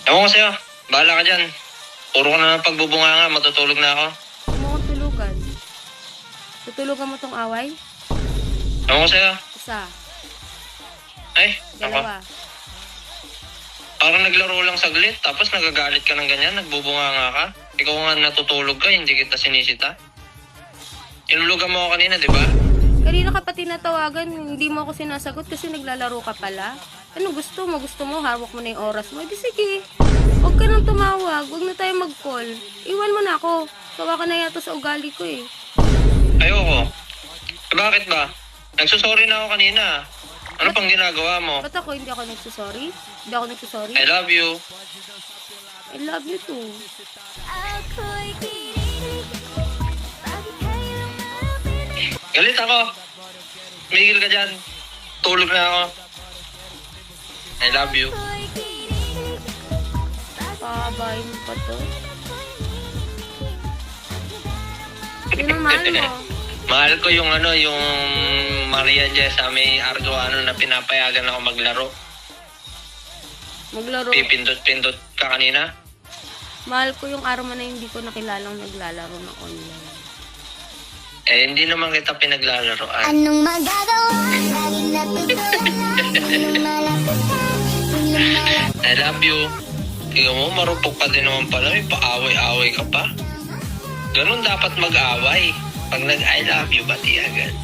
Ewan ko sa'yo. Bahala ka dyan. Puro ka na ng pagbubunganga. Matutulog na ako. Huwag mo akong tulugan. Tutulugan mo tong away? Ewan ko sa'yo. Isa. Ay, ako. Dalawa. Parang naglaro lang saglit. Tapos nagagalit ka ng ganyan. Nagbubunganga ka. Ikaw nga natutulog ka. Hindi kita sinisita. Inulugan mo ako kanina, di ba? Kanina ka pa tinatawagan, hindi mo ako sinasagot kasi naglalaro ka pala. Ano gusto mo? Gusto mo, hawak mo na yung oras mo. Di sige. Huwag ka nang tumawag. Huwag na tayo mag-call. Iwan mo na ako. Sawa ka na yata sa ugali ko eh. Ayoko. Bakit ba? Nagsusorry na ako kanina. Ano pang ginagawa mo? Ba't ako hindi ako nagsusorry? Hindi ako nagsusorry? I love you. I love you too. Galit ako. Migil ka dyan. Tulog na ako. I love you. Pabayin mo pa to. Yun ang mahal mo. Mahal ko yung yung Maria Jessa may Arduano na pinapayagan ako maglaro. Maglaro. Pipindot-pindot ka kanina. Mahal ko yung araw na hindi ko nakilalang naglalaro na online. Eh, hindi naman kita pinaglalaroan. Anong magagawa? Laging natutunan. I love you. Tingnan mo, marupok ka din naman pala. May paaway-away ka pa. Ganun dapat mag-away. Pag nag-I love you, bati agad.